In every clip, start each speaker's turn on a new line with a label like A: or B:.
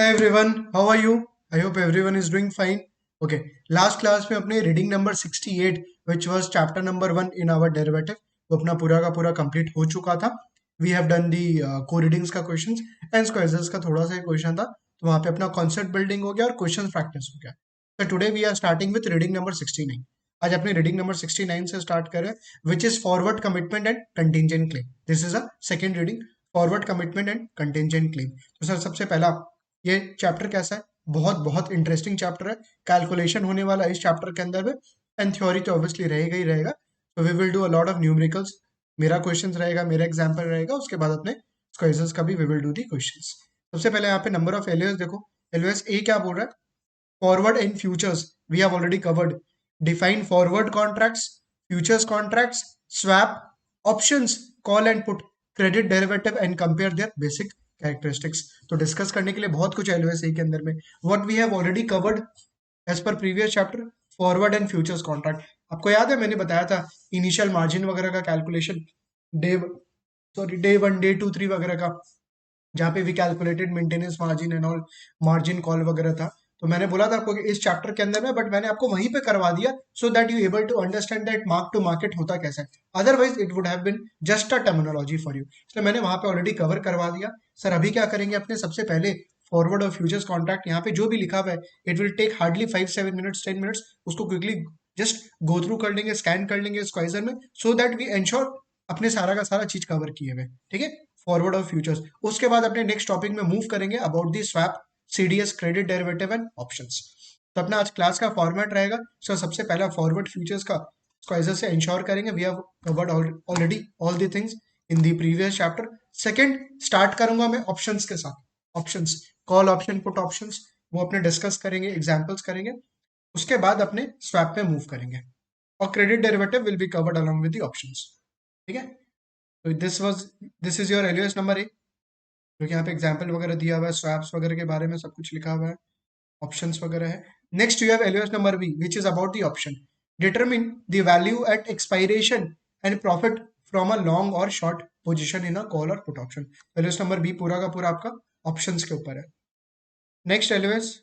A: Hi everyone, how are you? I hope everyone is doing fine. Okay, last class में अपने reading number 68 which was chapter number 1 in our derivative वो अपना पूरा का पूरा complete हो चुका था. We have done the co-readings का questions and squares का थोड़ा सा क्वेश्चन था तो वहाँ पे अपना कॉन्सेप्ट बिल्डिंग हो गया और क्वेश्चन प्रैक्टिस हो गया. So today we are starting with reading number 69. आज अपने रीडिंग नंबर 69 से स्टार्ट करें which is forward commitment and contingent claim. This is a second reading, forward commitment and contingent claim. तो सर सबसे पहला ये चैप्टर कैसा है? बहुत बहुत इंटरेस्टिंग चैप्टर है. कैलकुलेशन होने वाला है इस चैप्टर के अंदर में एंड थ्योरी तो ऑब्वियसली रहेगा ही रहेगा. तो we will do a lot of numericals. मेरा क्वेश्चंस रहेगा, मेरा एग्जांपल रहेगा, उसके बाद अपने क्वेश्चंस का भी we will do the questions. सबसे पहले यहाँ पे नंबर ऑफ एलओएस देखो. एलओएस ए क्या बोल रहा है? Forward and futures we have already covered. Define forward contracts, futures contracts, swap, options, call and put, credit derivative and compare their basic characteristics. तो डिस्कस करने के लिए बहुत कुछ एलओएस के अंदर में. What we have already covered as per previous chapter, forward and futures contract. आपको याद है मैंने बताया था इनिशियल मार्जिन वगैरह का कैलकुलेशन डे डे 1 डे 2 3 वगैरह का, जहाँ पे भी calculated maintenance margin and all, margin call वगैरह था. तो मैंने बोला था आपको कि इस चैप्टर के अंदर में, बट मैंने आपको वहीं पे करवा दिया so that you able to understand that mark to market होता कैसा है. Otherwise it would have been just a terminology for you. इसलिए मैंने वहां पे ऑलरेडी कवर करवा दिया. सर अभी क्या करेंगे अपने? सबसे पहले फॉरवर्ड और फ्यूचर्स कॉन्ट्रैक्ट, यहाँ पे जो भी लिखा हुआ है it will take hardly 5-7 minutes 10 minutes. उसको क्विकली जस्ट गो थ्रू कर लेंगे, स्कैन कर लेंगे स्क्वाइजर में, सो दैट वी एंश्योर अपने सारा का सारा चीज कवर किए हुए. ठीक है, फॉरवर्ड और फ्यूचर्स. उसके बाद अपने नेक्स्ट टॉपिक में मूव करेंगे about the swap, CDS, credit derivative and options. तो अपना आज क्लास का फॉर्मेट रहेगा. सो सबसे पहला फॉरवर्ड फ्यूचर्स का स्क्वाइजर से इंश्योर करेंगे. We have covered already all the things in the previous chapter. Second start करूंगा मैं ऑप्शंस के साथ. Options, call option, put options, वो अपने डिस्कस करेंगे, एग्जांपल्स करेंगे. उसके बाद अपने स्वैप पे मूव करेंगे और credit derivative will be covered along with the options. ठीक है. तो this is your LOS number A, क्योंकि यहाँ पे एग्जाम्पल वगैरह दिया हुआ है, स्वैप्स वगैरह के बारे में सब कुछ लिखा हुआ है, ऑप्शंस वगैरह है. Next you have LOS number B which is about the option. Determine the value at expiration and profit from a long or short position in a call or put option. LOS number B पूरा का पूरा आपका options के ऊपर है. Next LOS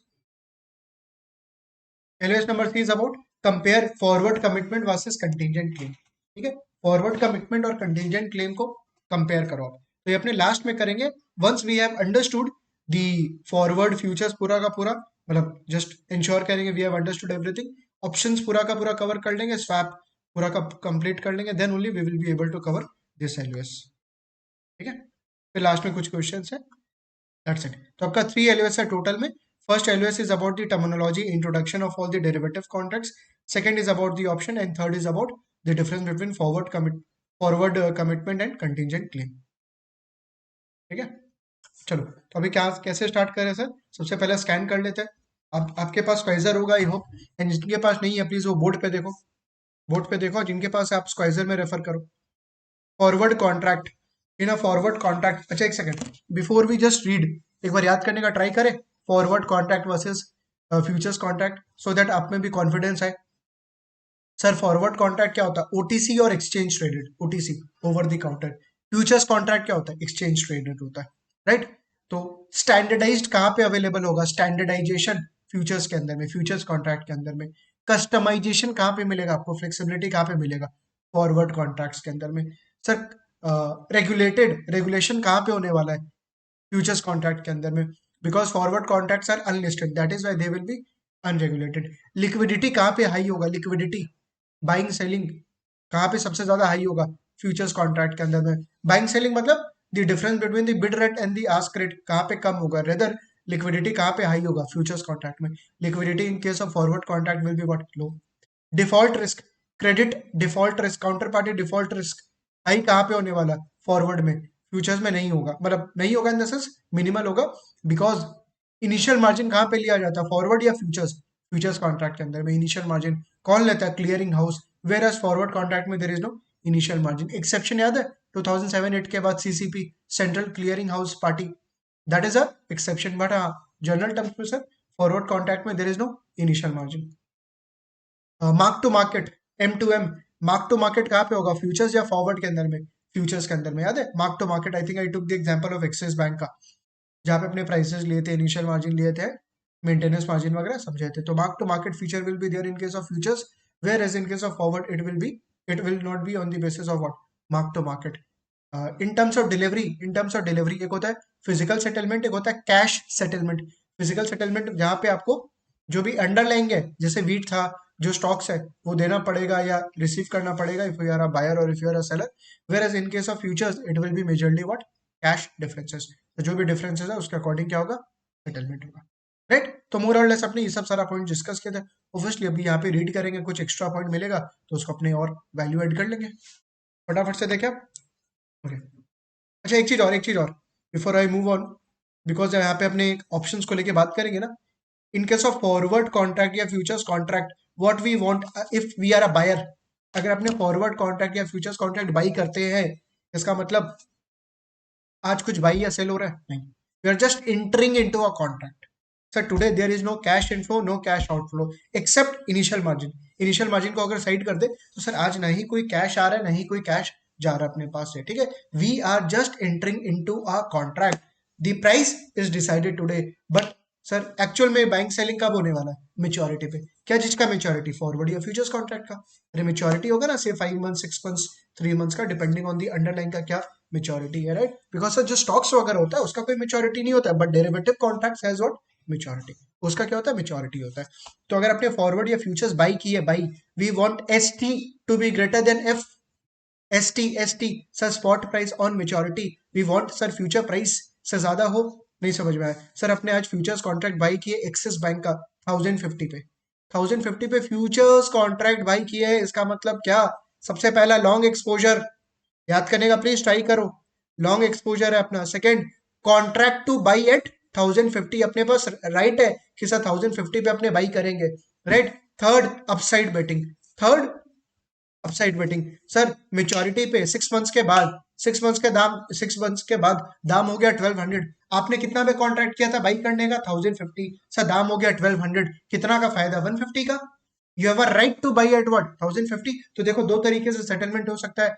A: number C is about compare forward commitment versus contingent claim. ठीक है, forward commitment और कंटिजेंट क्लेम को कंपेयर करो आप. तो ये अपने लास्ट में करेंगे once we have understood the forward futures पूरा का पूरा, मतलब जस्ट इंश्योर करेंगे we have understood everything. Options पूरा का पूरा कवर कर लेंगे, स्वैप पूरा का कंप्लीट कर लेंगे, then only we will be able to cover this LOS. ठीक है, फिर लास्ट में कुछ क्वेश्चंस है. That's it. तो आपका 3 एलओएस है टोटल में. First LOS is about the terminology, introduction of all the derivative contracts. Second is about the option, and third is about the difference between forward commitment and contingent claim. ठीक है, चलो. तो अभी क्या कैसे start करें sir? सबसे पहले स्कैन कर लेते हैं. अब आपके पास स्क्वाइजर होगा आई होप, एंड जिनके पास नहीं है प्लीज वो बोर्ड पे देखो. बोर्ड पे देखो, जिनके पास है आप स्क्वाइजर में रेफर करो. Forward contract, in a forward contract. अच्छा एक second, before we just read एक बार याद करने का ट्राई करें forward contract versus futures contract, so that आप में भी कॉन्फिडेंस है. सर फॉरवर्ड कॉन्ट्रैक्ट क्या होता है? ओटीसी और exchange traded, OTC over the counter. Futures contract क्या होता है? एक्सचेंज ट्रेडेड होता है, राइट. तो स्टैंडर्डाइज्ड कहाँ पे अवेलेबल होगा? स्टैंडर्डाइजेशन फ्यूचर्स के अंदर में, फ्यूचर्स कॉन्ट्रैक्ट के अंदर में. कस्टमाइजेशन कहाँ पे मिलेगा आपको? फ्लेक्सिबिलिटी कहाँ पे मिलेगा? फॉरवर्ड कॉन्ट्रैक्ट्स के अंदर में. सर रेगुलेशन कहाँ पे होने वाला है? फ्यूचर्स कॉन्ट्रैक्ट के अंदर में, because forward contracts are unlisted, that is why they will be unregulated. Liquidity कहाँ पे हाई होगा? लिक्विडिटी, बाइंग सेलिंग कहाँ पे सबसे ज्यादा हाई होगा? फ्यूचर्स कॉन्ट्रैक्ट के अंदर में. बाइंग सेलिंग मतलब the difference between the bid rate and the ask rate कहाँ पे कम होगा? रेदर लिक्विडिटी कहाँ पे हाई होगा? फ्यूचर्स कॉन्ट्रैक्ट में. Liquidity in case of forward contract will be what? Low. Default risk, credit default risk, counter party default risk high कहाँ पे होने वाला? फॉरवर्ड में. फ्यूचर्स में नहीं होगा, मतलब नहीं होगा इन द सेंस मिनिमल होगा, बिकॉज इनिशियल मार्जिन कहाँ पे लिया जाता है? फॉरवर्ड या फ्यूचर्स? फ्यूचर्स कॉन्ट्रैक्ट के अंदर में इनिशियल मार्जिन कौन लेता है? Clearing house. Whereas forward contract में there is no initial margin. Exception याद है 2007-8 के बाद CCP, central clearing house party, that is a exception. But हाँ, जनरल टर्म्स में सर फॉरवर्ड कॉन्ट्रैक्ट में there is no initial margin. Mark to market, M to M, mark to market कहाँ पे होगा? फ्यूचर्स या फॉरवर्ड के अंदर में? फ्यूचर्स के अंदर में. याद है mark to market? I think I took the example of Axis bank का. जहाँ पे अपने प्राइसेस लिए थे, इनिशियल मार्जिन लिए थे, मेंटेनेंस मार्जिन वगैरह समझे थे। तो mark to market feature will be there in case of futures, where as in case of forward it will not be on the basis of what, mark to market. In terms of delivery एक होता है physical settlement, एक होता है cash settlement. Physical settlement जहाँ पे आपको जो भी अंडरलाइंग है, जैसे वीट था, जो स्टॉक्स है, वो देना पड़ेगा या रिसीव करना पड़ेगा if you are a buyer or if you are a seller. Where as in case of futures it will be majorly what, cash differences. तो जो भी डिफरेंसेस है उसके अकॉर्डिंग क्या होगा, सेटलमेंट होगा। राइट, तो मोर और लेस अपने ये सब सारा पॉइंट डिस्कस किए थे। ऑब्वियसली अभी यहाँ पे रीड करेंगे, कुछ एक्स्ट्रा पॉइंट मिलेगा तो उसको अपने और वैल्यू ऐड कर लेंगे। फटाफट से देखें। ओके, अच्छा एक चीज और before I move on, because यहाँ पे अपने ऑप्शंस को लेके बात करेंगे ना। In case of forward contract या futures contract, what we want if we are a buyer, अगर अपने फॉरवर्ड कॉन्ट्रैक्ट या फ्यूचर्स कॉन्ट्रैक्ट बाई करते हैं, इसका मतलब आज कुछ बाई या सेल हो रहा है नहीं, we are just entering into a contract. Sir today there is no cash inflow, no cash outflow, except initial margin. Initial margin को अगर साइड कर दे तो सर आज ना ही कोई कैश आ रहा है, ना ही कोई कैश जा रहा है अपने पास से, ठीक है। We are just entering into a contract, the price is decided today, but sir actual में बाइंग सेलिंग कब होने वाला है, मेच्योरिटी पे। क्या चीज का मेच्योरिटी, फॉरवर्ड या फ्यूचर्स कॉन्ट्रैक्ट का। अरे मेच्योरिटी होगा ना, से 5 मंथ, 6 मंथ्स, 3 मंथ्स का, डिपेंडिंग ऑन दी अंडरलाइन का क्या मेच्योरिटी है, राइट। बिकॉज सर जो स्टॉक्स वगैरह होता है उसका कोई मेच्योरिटी नहीं होता है, but derivative contract has what, maturity. उसका क्या होता है, मेच्योरिटी होता है। तो अगर आपने फॉरवर्ड या फ्यूचर्स बाई की है, buy, we want S T to be greater than F. S T sir spot price on maturity, we want sir future price से ज्यादा हो। नहीं समझ में आया सर, अपने आज फ्यूचर्स कॉन्ट्रैक्ट बाई किए एक्सिस बैंक का 1050 पे, 1050 पे फ्यूचर्स कॉन्ट्रैक्ट बाई किए है, इसका मतलब क्या, सबसे पहला लॉन्ग एक्सपोजर, याद करने का प्लीज ट्राई करो, लॉन्ग एक्सपोजर है अपना। Second, contract to buy at 1050, अपने पास राइट है कि सर 1050 पे अपने बाई करेंगे, right. Third, upside betting, third upside betting, sir maturity पे 6 मंथ्स के बाद, 6 मंथ्स के बाद दाम हो गया 1200, आपने कितना पे कॉन्ट्रैक्ट किया था बाई करने का, 1050, सर दाम हो गया 1200, कितना का फायदा, 150 का। You have a right to buy at what, 1050। तो देखो दो तरीके से सेटलमेंट हो सकता है।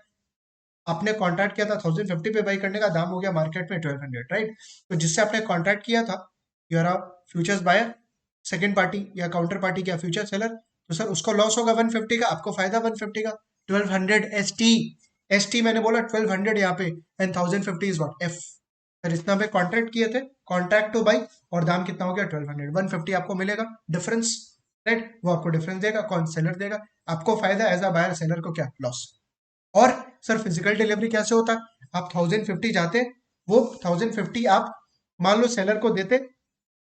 A: आपने कॉन्ट्रैक्ट किया था 1050 पे बाई करने का, दाम हो गया मार्केट में 1200, राइट। तो जिससे आपने कॉन्ट्रैक्ट किया था, you are a futures buyer, second party या काउंटर पार्टी या फ्यूचर सेलर, तो सर उसको लॉस होगा 150 का, आपको फायदा 150 का। 1200 एस टी, एस टी मैंने बोला 1200 यहाँ पे, and 1050 is what, F. Sir इतना पे कॉन्ट्रैक्ट किए थे, कॉन्ट्रैक्ट टू बाई, और दाम कितना हो गया 1200, 150 आपको मिलेगा डिफरेंस, राइट। वो आपको डिफरेंस देगा, कौन, सेलर देगा। आपको फायदा एज अ बायर, सेलर को क्या, लॉस। और सर फिजिकल डिलीवरी कैसे होता है, आप 1050 जाते, वो 1050 आप मान लो सेलर को देते,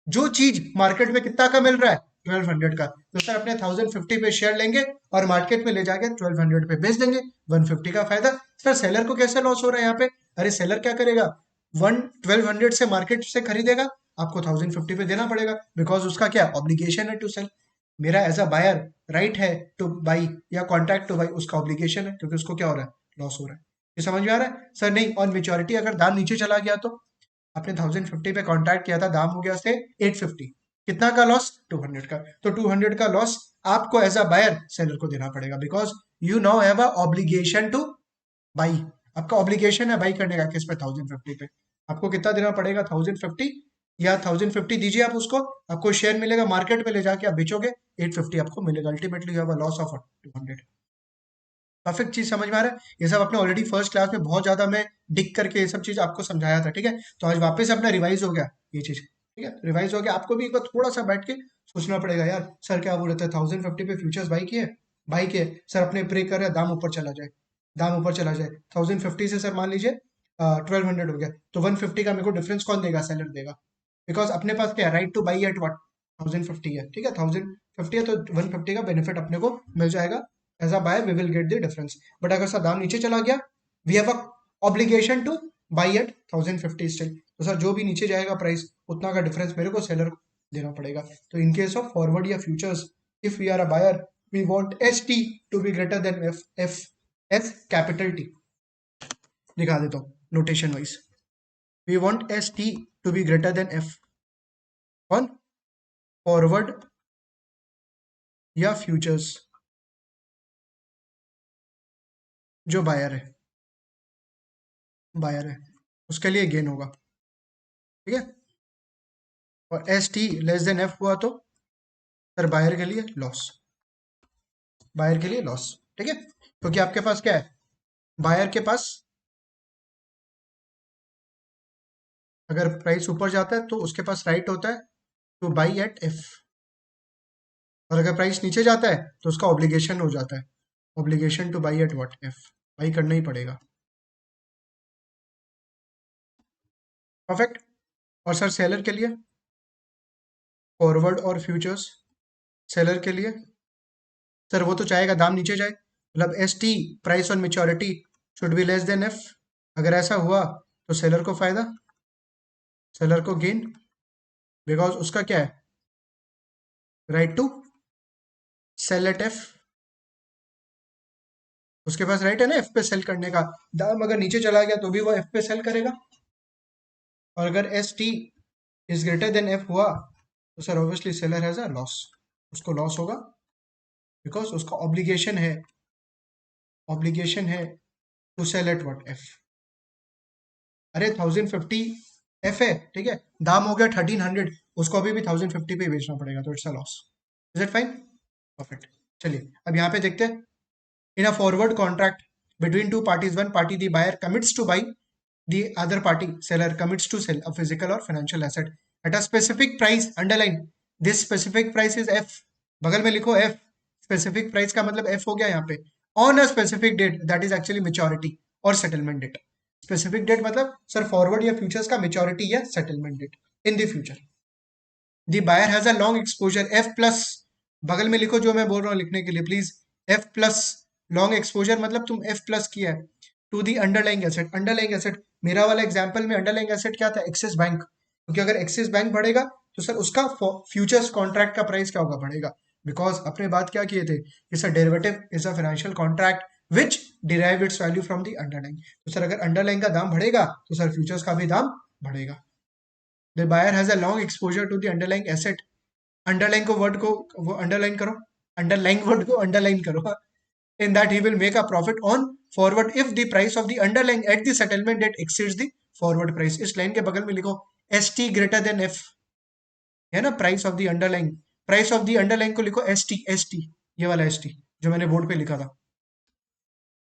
A: जो चीज मार्केट में कितना का मिल रहा है, 1200 का, तो सर अपने 1050 पे शेयर लेंगे और मार्केट में ले जाके 1200 पे बेच देंगे, 150 का फायदा। सर सेलर को कैसे लॉस हो रहा है यहाँ पे, अरे सेलर क्या करेगा, 1200 से मार्केट से खरीदेगा, आपको 1050 पे देना पड़ेगा, बिकॉज उसका क्या ऑब्लिगेशन है टू सेल। मेरा एज अ बायर राइट है टू बाई या कॉन्ट्रैक्ट टू बाई, उसका ऑब्लिगेशन है, क्योंकि उसको क्या हो रहा है, लॉस हो रहा है। ये समझ में आ रहा है सर, नहीं ऑन मेच्योरिटी अगर दाम नीचे चला गया तो, आपने 1050 पे कॉन्ट्रैक्ट किया था, दाम हो गया से 850, कितना का लॉस, 200 का। तो 200 का लॉस आपको एज अ बायर सेलर को देना पड़ेगा, because you now have a obligation to by. आपका ऑब्लिगेशन है बाई करने का, किस पे, 1050 पे। आपको कितना देना पड़ेगा, 1050, या 1050 दीजिए आप उसको, आपको शेयर मिलेगा, मार्केट में ले जाके आप बेचोगे, 850 आपको मिलेगा, ultimately you have a loss of 200। Perfect चीज समझ में आ रहा है, ये सब अपने ऑलरेडी फर्स्ट क्लास में बहुत ज्यादा मैं डिक करके ये सब चीज आपको समझाया था, ठीक है। तो आज वापस अपना रिवाइज हो गया ये चीज, ठीक है, रिवाइज हो गया। आपको भी एक बार थोड़ा सा बैठ के सोचना पड़ेगा, यार सर क्या बोल रहे थे, 1050 पे फ्यूचर्स बाई किए सर, अपने प्रे कर रहे हैं दाम ऊपर चला जाए, दाम ऊपर चला जाए, 1050 से सर मान लीजिए 1200 हो गया, तो 150 का मेरे को डिफरेंस कौन देगा, सेलर देगा, बिकॉज अपने पास क्या right to buy at what, 1050 है, ठीक है, 1050 है, तो 150 का बेनिफिट अपने को मिल जाएगा, as a buyer we will get the difference. But अगर सर दाम नीचे चला गया, we have a obligation to buy at 1050 still, तो सर जो भी नीचे जाएगा प्राइस, उतना का डिफरेंस मेरे को सेलर को देना पड़ेगा। तो इन केस ऑफ फॉरवर्ड या futures, if we are a buyer, we want S T to be greater than F, F, F capital T, दिखा देता हूँ notation wise. We want S T to be greater than F on forward या futures, जो buyer है उसके लिए gain होगा, ठीक है। और S T less than F हुआ तो सर बायर के लिए लॉस, बायर के लिए लॉस। ठीक है, क्योंकि आपके पास क्या है, बायर के पास अगर प्राइस ऊपर जाता है तो उसके पास राइट होता है टू बाई एट एफ, और अगर प्राइस नीचे जाता है तो उसका ऑब्लिगेशन हो जाता है, obligation to buy eight what F, by करना ही पड़ेगा। परफेक्ट। और सर सेलर के लिए फॉरवर्ड और फ्यूचर्स, सेलर के लिए सर वो तो चाहेगा दाम नीचे जाए, मतलब S T price on maturity should be less than F. अगर ऐसा हुआ तो सेलर को फायदा, सेलर को गेन, बिकॉज उसका क्या है, right to sell at F, उसके पास राइट है ना एफ पे सेल करने का। दाम अगर नीचे चला गया तो भी वो एफ पे सेल करेगा, और अगर S T is greater than F हुआ तो sir obviously seller has a loss, उसको लॉस होगा, बिकॉज उसका ऑब्लिगेशन है to sell at what F. अरे 1050 एफ है, ठीक है, दाम हो गया 1300, उसको अभी भी 1050 पे ही बेचना पड़ेगा, तो it's a loss. Is it fine? Perfect. चलिए अब यहाँ पे देखते हैं, in a forward contract between two parties, one party the buyer commits to buy, the other party seller commits to sell a physical or financial asset at a specific price, underline this specific price is f, बगल में लिखो f, specific price का मतलब f हो गया यहाँ पे, on a specific date that is actually maturity और settlement date। specific date मतलब सर फॉरवर्ड या फ्यूचर्स का मेच्योरिटी या settlement date in the future. The buyer has a long exposure F plus, बगल में लिखो जो मैं बोल रहा हूँ लिखने के लिए please, F plus, long exposure मतलब तुम एफ प्लस किया है to the underlying asset, underlying asset मेरा वाला एग्जांपल में अंडरलाइंग एसेट क्या था, एक्सिस बैंक, क्योंकि अगर एक्सिस बैंक बढ़ेगा तो सर उसका फ्यूचर्स कॉन्ट्रैक्ट का प्राइस क्या होगा, बढ़ेगा, बिकॉज अपने बात क्या किए थे कि sir derivative is a financial contract which derive it's value from the underlying, तो सर अगर अंडरलाइंग का दाम बढ़ेगा तो सर फ्यूचर्स का भी दाम बढ़ेगा। The buyer has a long exposure to the underlying asset, underline को वर्ड को वो अंडरलाइन करो, अंडरलाइन वर्ड को अंडरलाइन करो, in that he will make a profit on forward if the price of the underlying at the settlement date exceeds the forward price। इस line के बगल में लिखो S T greater than F, है ना, price of the underline, price of the underline को लिखो S T, S T, ये वाला एस टी जो मैंने बोर्ड पे लिखा था,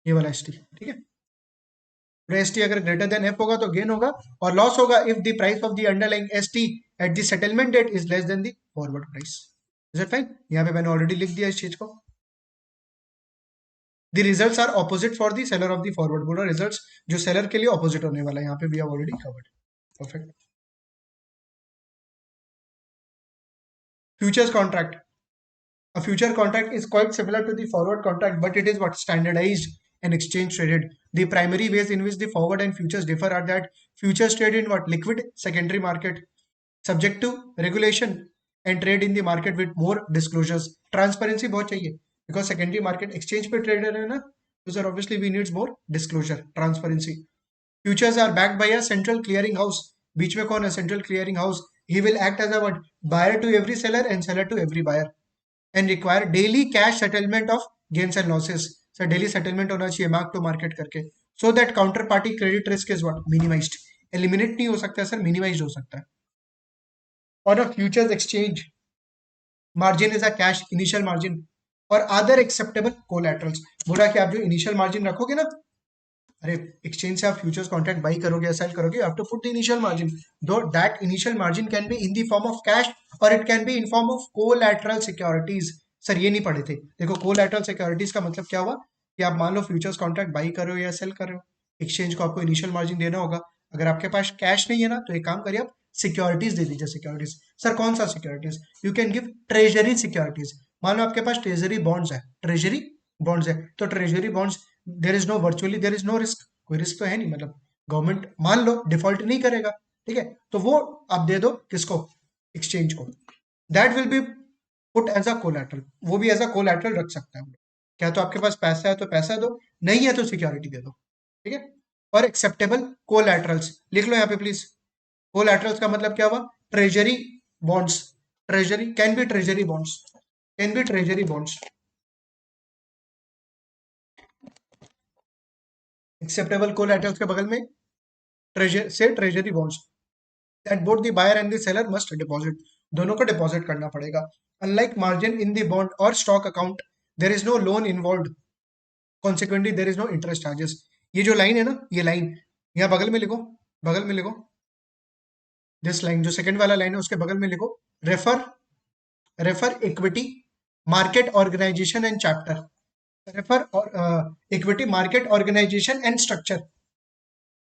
A: ये वाला एस टी, ठीक है। एस टी अगर ग्रेटर देन एफ होगा तो गेन होगा, और लॉस होगा if the price of the underlying S T at the settlement date is less than the forward price. Is it fine? यहाँ पे मैंने ऑलरेडी लिख दिया इस चीज को। The results are opposite for the seller of the forward, बोलो results जो सेलर के लिए ऑपोजिट होने वाला है, यहाँ पे we have already covered. Perfect. Futures contract, a future contract is quite similar to the forward contract, but it is what standardized and exchange traded. The primary ways in which the forward and futures differ are that futures trade in what liquid secondary market, subject to regulation and trade in the market with more disclosures। Transparency बहुत चाहिए, because secondary market exchange पे trader है ना, so sir obviously we needs more disclosure, transparency। Futures are backed by a central clearing house, बीच में कौन है, central clearing house, he will act as a what, buyer to every seller and seller to every buyer, and require daily cash settlement of gains and losses। Sir daily settlement होना चाहिए mark to market करके, so that counter party credit risk is what minimised, eliminate नहीं हो सकता है sir, minimise हो सकता है। और a futures exchange margin is a cash initial margin or other acceptable collaterals, बोला कि आप जो इनिशियल मार्जिन रखोगे ना, अरे एक्सचेंज से आप फ्यूचर्स कॉन्ट्रैक्ट बाई करोगे या सेल करोगे, you have to put the initial margin, though that initial margin can be in the form of cash or it can be in form of collateral securities. Sir ये नहीं पढ़े थे, देखो collateral securities का मतलब क्या हुआ कि आप मान लो फ्यूचर्स कॉन्ट्रैक्ट बाई कर रहे हो या सेल कर रहे हो, एक्सचेंज को आपको इनिशियल मार्जिन देना होगा, अगर आपके पास कैश नहीं है ना तो एक काम करिए आप सिक्योरिटीज दे दीजिए, सिक्योरिटीज। सर कौन सा securities, you can give treasury securities, मान लो आपके पास ट्रेजरी बॉन्ड्स है, ट्रेजरी बॉन्ड्स है, तो treasury bonds there is no virtually there is no risk, कोई रिस्क तो है नहीं, मतलब गवर्नमेंट मान लो डिफॉल्ट नहीं करेगा, ठीक है, तो वो आप दे दो किसको, एक्सचेंज को, that will be put as a collateral, वो भी एज अ कोलैटरल रख सकता है, क्या तो आपके पास पैसा है तो पैसा दो, नहीं है तो सिक्योरिटी दे दो, ठीक है। और एक्सेप्टेबल कोलैटरल्स लिख लो यहाँ पे प्लीज, कोलैटरल्स का मतलब क्या हुआ, treasury bonds, treasury can be treasury bonds, can be treasury bonds, acceptable collaterals के बगल में ट्रेजर से treasury bonds, that both the buyer and the seller must deposit, दोनों को डिपॉजिट करना पड़ेगा। Unlike margin in the bond or stock account, there is no loan involve, consequently there is no interest charges. ये जो line है ना, ये line यहाँ बगल में लिखो, बगल में लिखो, दिस लाइन जो सेकंड वाला लाइन है उसके बगल में लिखो, refer, refer equity market organization and chapter, refer equity market organization and structure,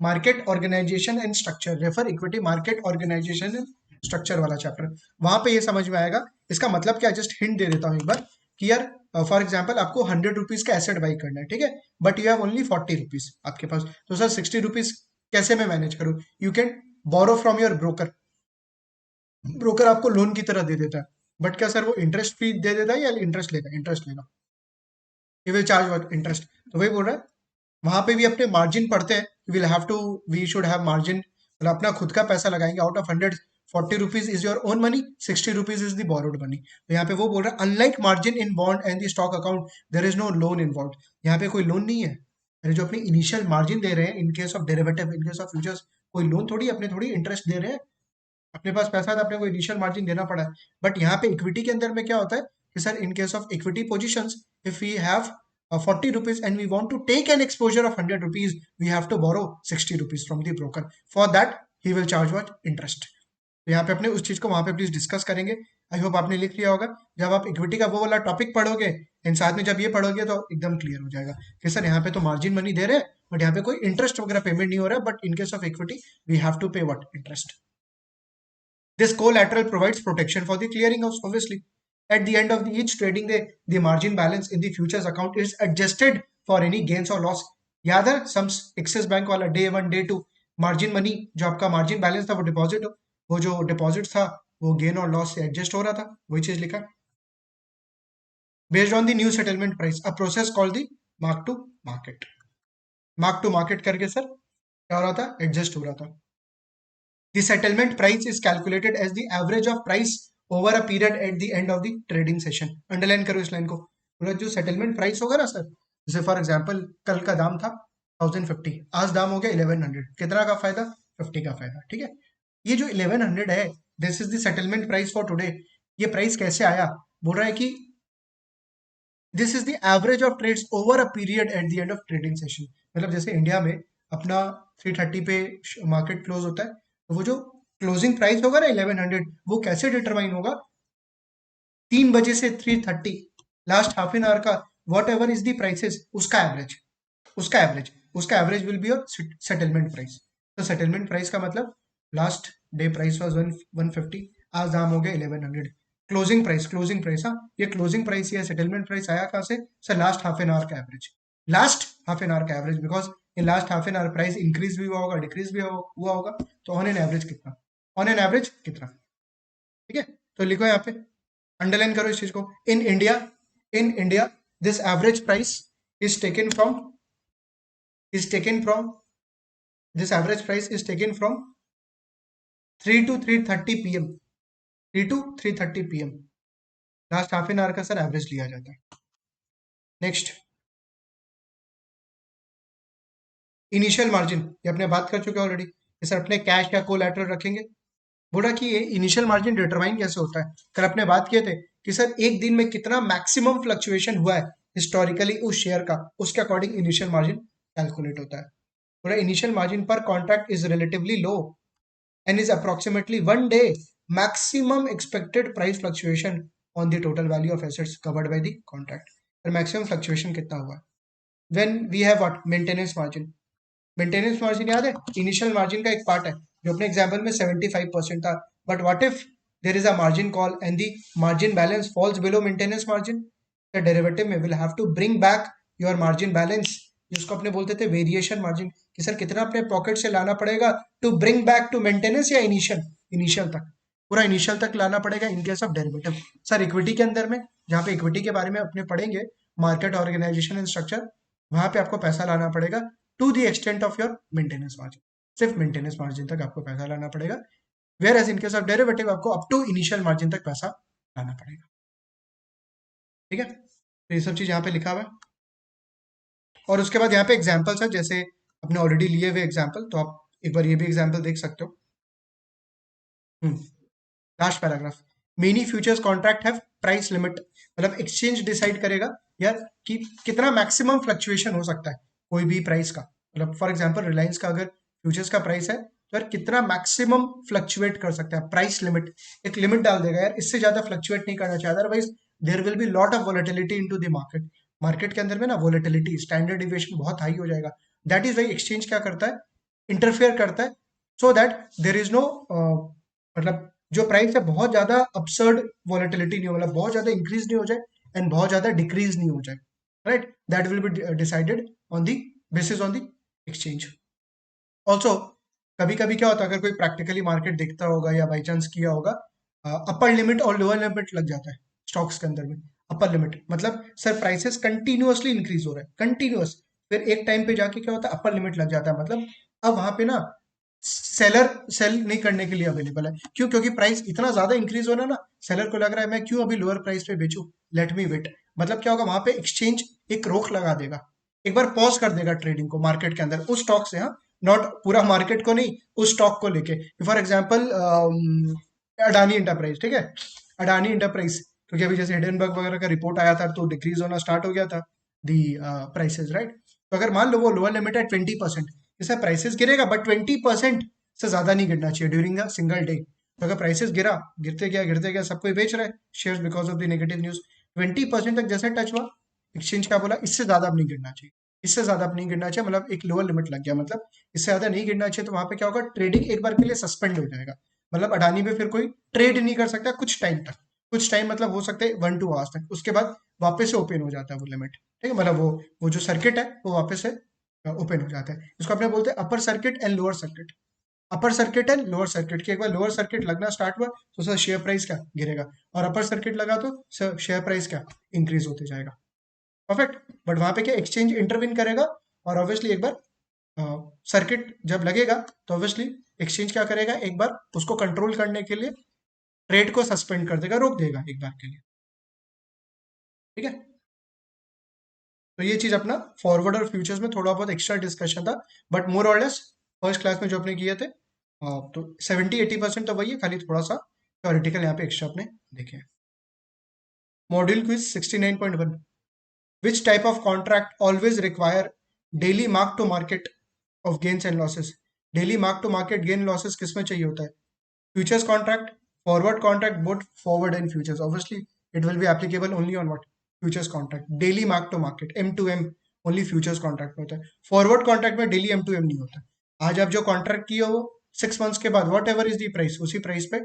A: market organization and structure, refer equity market organization and structure वाला चैप्टर, वहां पे ये समझ में आएगा। इसका मतलब क्या, जस्ट हिंट दे देता हूँ एक बार कि यार फॉर एग्जाम्पल आपको 100 रुपीज का एसेट बाई करना है, ठीक है, but you have only 40 rupees आपके पास, तो सर 60 रुपीज कैसे मैं मैनेज करूँ? You can borrow from your broker, broker आपको लोन की तरह दे देता है, बट क्या सर वो इंटरेस्ट फी दे देता है या इंटरेस्ट लेगा? इंटरेस्ट लेगा, he will charge what, interest. तो वही बोल रहा है, वहां पे भी अपने मार्जिन पढ़ते हैं, will have to, we should have margin, मतलब अपना खुद का पैसा लगाएंगे। Out of 140 rupees is your own money, 60 rupees is the borrowed money. तो यहाँ पे वो बोल रहा है unlike margin in bond and the stock account there is no loan involve, यहाँ पे कोई लोन नहीं है। अरे जो अपने इनिशियल मार्जिन दे रहे हैं इन case of derivative, in case of futures, कोई लोन थोड़ी, अपने थोड़ी इंटरेस्ट दे रहे हैं, अपने पास पैसा था, अपने को इनिशियल मार्जिन देना पड़ा है। बट यहाँ पे इक्विटी के अंदर में क्या होता है कि sir in case of equity positions, if we have 40 rupees and we want to take an exposure of 100 rupees, we have to borrow 60 rupees from the broker. For that he will charge what, interest। तो यहाँ पे अपने उस चीज को वहां पे please discuss करेंगे। आई होप आपने लिख लिया होगा, जब आप इक्विटी का वो वाला टॉपिक पढ़ोगे एंड साथ में जब ये पढ़ोगे तो एकदम क्लियर हो जाएगा कि सर यहाँ पे तो मार्जिन मनी दे रहे हैं बट यहाँ पे कोई इंटरेस्ट वगैरह पेमेंट नहीं हो रहा है, but in case of equity we have to pay what, interest. This collateral provides protection for the clearinghouse, obviously. At the end of each trading day, the margin balance in the futures account is adjusted for any gains or loss. याद है some axis bank वाला day 1 day 2 margin money, जो आपका margin balance था वो deposit हो, वो जो डिपॉजिट था वो गेन और लॉस से एडजस्ट हो रहा था, वही चीज लिखा। Based on the new settlement price, a process called the mark to market, mark to market करके सर क्या हो रहा था, एडजस्ट हो रहा था। The settlement price is calculated as the average of price over a period at the end of the trading session। Underline करो इस लाइन को, पूरा जो सेटलमेंट प्राइस होगा ना सर, जैसे फॉर एग्जांपल कल का दाम था 1050, आज दाम हो गया 1100, कितना का फायदा, 50 का फायदा, ठीक है। ये जो 1100 है, this is the settlement price for today. ये प्राइस कैसे आया, बोल रहा है कि this is the average of trades over a period at the end of trading session. मतलब जैसे इंडिया में अपना 330 पे मार्केट क्लोज होता है, तो वो जो क्लोजिंग प्राइस होगा ना 1100, वो कैसे डिटरमाइन होगा, 3 बजे से 330 लास्ट हाफ एन आवर का what ever is the prices, उसका एवरेज, उसका एवरेज, उसका average will be your settlement price. तो सेटलमेंट प्राइस का मतलब लास्ट डे प्राइस वाज 150, आज दाम हो गया 1100, क्लोजिंग प्राइस, क्लोजिंग प्राइस, हाँ ये क्लोजिंग प्राइस या सेटलमेंट प्राइस आया कहाँ से sir, last half an hour का average, last half an hour का average, because in last half an hour price increase भी हुआ होगा, डिक्रीज भी हुआ होगा, तो ऑन एन एवरेज कितना, ऑन एन एवरेज कितना, ठीक है। तो लिखो यहाँ पे, अंडरलाइन करो इस चीज को, in India, in India this average price is taken from, is taken from, this average price is taken from 3 to 3:30 pm, 3 to 3:30 pm, last half an hour का सर एवरेज लिया जाता है। नेक्स्ट, इनिशियल मार्जिन, ये अपने बात कर चुके हैं ऑलरेडी, सर अपने कैश या कोलैटरल रखेंगे। बोला कि ये इनिशियल मार्जिन डिटरमाइन कैसे होता है, कल अपने बात किए थे कि सर एक दिन में कितना मैक्सिमम फ्लक्चुएशन हुआ है हिस्टोरिकली उस शेयर का, उसके अकॉर्डिंग इनिशियल मार्जिन कैलकुलेट होता है। बोला इनिशियल मार्जिन पर contract is relatively low and is approximately 1 day maximum expected price fluctuation on the total value of assets covered by the contract। और maximum fluctuation कितना हुआ, when we have what, maintenance margin, maintenance margin याद है, initial margin का एक part है जो अपने एग्जाम्पल में 75% था, but what if there is a margin call and the margin balance falls below maintenance margin, the derivative में will have to bring back your margin balance, जिसको अपने बोलते थे वेरिएशन मार्जिन, कि सर कितना अपने पॉकेट से लाना पड़ेगा to bring back to maintenance या इनिशियल, इनिशियल तक, पूरा इनिशियल तक लाना पड़ेगा in case of derivative. Sir equity के अंदर में, जहाँ पे इक्विटी के बारे में अपने पढ़ेंगे मार्केट ऑर्गेनाइजेशन एंड स्ट्रक्चर, वहां पे आपको पैसा लाना पड़ेगा to the extent of your maintenance margin, सिर्फ मेंटेनेंस मार्जिन तक आपको पैसा लाना पड़ेगा, where as in case of derivative आपको अप टू इनिशियल मार्जिन तक पैसा लाना पड़ेगा, ठीक है। तो ये सब चीज यहाँ पे लिखा हुआ है, और उसके बाद यहाँ पे एग्जाम्पल्स है, जैसे अपने ऑलरेडी लिए हुए एग्जाम्पल, तो आप एक बार ये भी एग्जाम्पल देख सकते हो। Last paragraph, many futures contract have price limit, मतलब एक्सचेंज डिसाइड करेगा यार कि कितना मैक्सिमम फ्लक्चुएशन हो सकता है कोई भी प्राइस का, मतलब फॉर एग्जांपल रिलायंस का अगर फ्यूचर्स का प्राइस है तो यार कितना मैक्सिमम फ्लक्चुएट कर सकता है, प्राइस लिमिट, एक लिमिट डाल देगा यार इससे ज्यादा फ्लक्चुएट नहीं करना चाहिए, otherwise there will be lot of volatility into the market, market के अंदर में ना वोलेटिलिटी स्टैंडर्ड डिविएशन बहुत हाई हो जाएगा, दैट इज वाई एक्सचेंज क्या करता है, इंटरफेयर करता है, so that there is no, मतलब जो प्राइस है बहुत ज्यादा अपसर्ड वॉलेटिलिटी नहीं हो, मतलब बहुत ज्यादा इंक्रीज नहीं हो जाए एंड बहुत ज्यादा डिक्रीज नहीं हो जाए, right, that will be decided on the basis on the exchange. Also कभी कभी क्या होता है, अगर कोई प्रैक्टिकली मार्केट देखता होगा या बाई चांस किया होगा, अपर लिमिट और लोअर लिमिट लग जाता है स्टॉक्स के अंदर में। अपर लिमिट मतलब सर प्राइसेस कंटिन्यूअसली इंक्रीज हो रहा है, कंटिन्यूअस, फिर एक टाइम पे जाके क्या होता है अपर लिमिट लग जाता है, मतलब अब वहां पे ना सेलर सेल नहीं करने के लिए अवेलेबल है, क्यों, क्योंकि प्राइस इतना ज्यादा इंक्रीज हो रहा है ना, सेलर को लग रहा है मैं क्यों अभी लोअर प्राइस पे बेचूं, लेट मी वेट, मतलब क्या होगा वहां पे एक्सचेंज एक रोक लगा देगा, एक बार पॉज कर देगा ट्रेडिंग को मार्केट के अंदर उस स्टॉक से, हाँ, नॉट पूरा मार्केट को नहीं, उस स्टॉक को लेके, फॉर एग्जाम्पल अडानी इंटरप्राइज, ठीक है, अडानी इंटरप्राइज, क्योंकि अभी जैसे हिडनबर्ग वगैरह का रिपोर्ट आया था तो डिक्रीज होना स्टार्ट हो गया था दी प्राइसेस, राइट, तो अगर मान लो वो लोअर लिमिट है 20%, जैसे प्राइसेस गिरेगा बट 20% से ज्यादा नहीं गिरना चाहिए ड्यूरिंग अ सिंगल डे, तो अगर प्राइसेस गिरा, गिरते गया सब कोई बेच रहा है shares because of the negative news, 20% तक जैसे टच हुआ, एक्सचेंज क्या बोला इससे ज्यादा अब नहीं गिरना चाहिए, इससे ज्यादा अब नहीं गिरना चाहिए, मतलब एक लोअर लिमिट लग गया, मतलब इससे ज्यादा नहीं गिरना चाहिए, तो वहां पे क्या होगा ट्रेडिंग एक बार के लिए सस्पेंड हो जाएगा, मतलब अडानी पे फिर कोई ट्रेड नहीं कर सकता कुछ टाइम तक, कुछ टाइम मतलब हो सकता है 1-2 आवर्स तक, उसके बाद वापस से ओपन हो जाता है वो लिमिट, ठीक है, मतलब वो जो सर्किट है वो वापस से ओपन हो जाता है, इसको अपने बोलते हैं upper circuit and lower circuit, upper circuit and lower circuit की एक बार लोअर सर्किट लगना स्टार्ट हुआ तो सर शेयर प्राइस क्या गिरेगा, और अपर सर्किट लगा तो सर शेयर प्राइस क्या इंक्रीज होते जाएगा, परफेक्ट, बट वहां पे क्या एक्सचेंज इंटरविन करेगा, और ऑब्वियसली एक बार सर्किट जब लगेगा तो ऑब्वियसली एक्सचेंज क्या करेगा, एक बार उसको कंट्रोल करने के लिए ट्रेड को सस्पेंड कर देगा, रोक देगा एक बार के लिए, ठीक है, तो ये चीज अपना फॉरवर्ड और फ्यूचर्स में थोड़ा बहुत एक्स्ट्रा डिस्कशन था, बट मोर और लेस फर्स्ट क्लास में जो अपने किए थे, तो 70-80% तो वही है, खाली थोड़ा सा थ्योरेटिकल यहाँ पे एक्स्ट्रा अपने देखे। Module quiz 69.1, which type of contract always require daily mark to market of gains and losses, daily mark to market gain losses किस में चाहिए होता है, futures contract, forward contract, both forward and futures. Obviously, it will be applicable only on what? Futures contract. Daily mark to market, M to M, only futures contract में होता है. Forward contract में daily M to M नहीं होता. आज आप जो contract किए हो 6 months के बाद what ever is the price, उसी प्राइस पे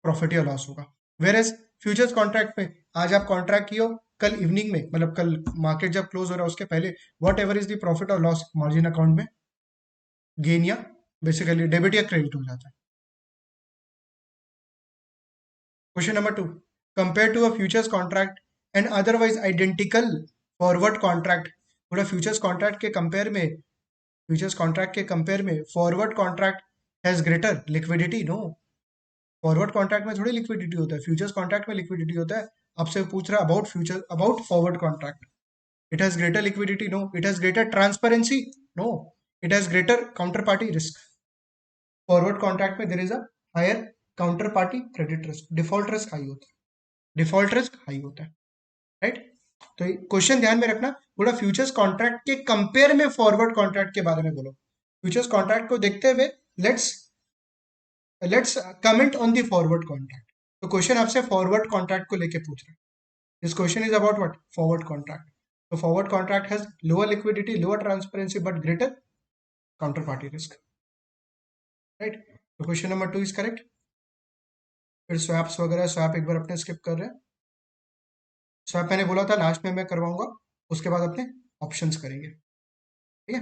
A: प्रॉफिट या लॉस होगा. वेर एज फ्यूचर्स कॉन्ट्रैक्ट में आज आप कॉन्ट्रैक्ट किए हो, कल इवनिंग में मतलब कल मार्केट जब क्लोज हो रहा है उसके पहले what ever is the profit और लॉस मार्जिन अकाउंट में गेन या बेसिकली डेबिट या क्रेडिट हो जाता है. Question number 2. Compared to a futures contract and otherwise identical forward contract, पूरा futures contract के compare में, futures contract के compare में forward contract has greater liquidity, no. forward contract में थोड़ी liquidity होता है, futures contract में liquidity होता है. आपसे पूछ रहा about future, about forward contract. It has greater liquidity, no. It has greater transparency, no. It has greater counterparty risk. Forward contract में there is a higher counterparty credit risk. Default risk high होता है, default risk high होता है, right. तो question ध्यान में रखना, पूरा फ्यूचर्स कॉन्ट्रैक्ट के कंपेयर में फॉरवर्ड कॉन्ट्रैक्ट के बारे में बोलो, फ्यूचर्स कॉन्ट्रैक्ट को देखते हुए let's let's comment on the forward contract. तो क्वेश्चन आपसे फॉरवर्ड कॉन्ट्रैक्ट को लेके पूछ रहा है, this question is about what, forward contract. तो forward contract has lower liquidity, lower transparency but greater counter party risk, right. तो क्वेश्चन नंबर 2 इज करेक्ट. फिर स्वैप्स वगैरह, स्वैप एक बार अपने स्किप कर रहे हैं, स्वैप मैंने बोला था लास्ट में मैं करवाऊंगा, उसके बाद अपने ऑप्शंस करेंगे, ठीक है.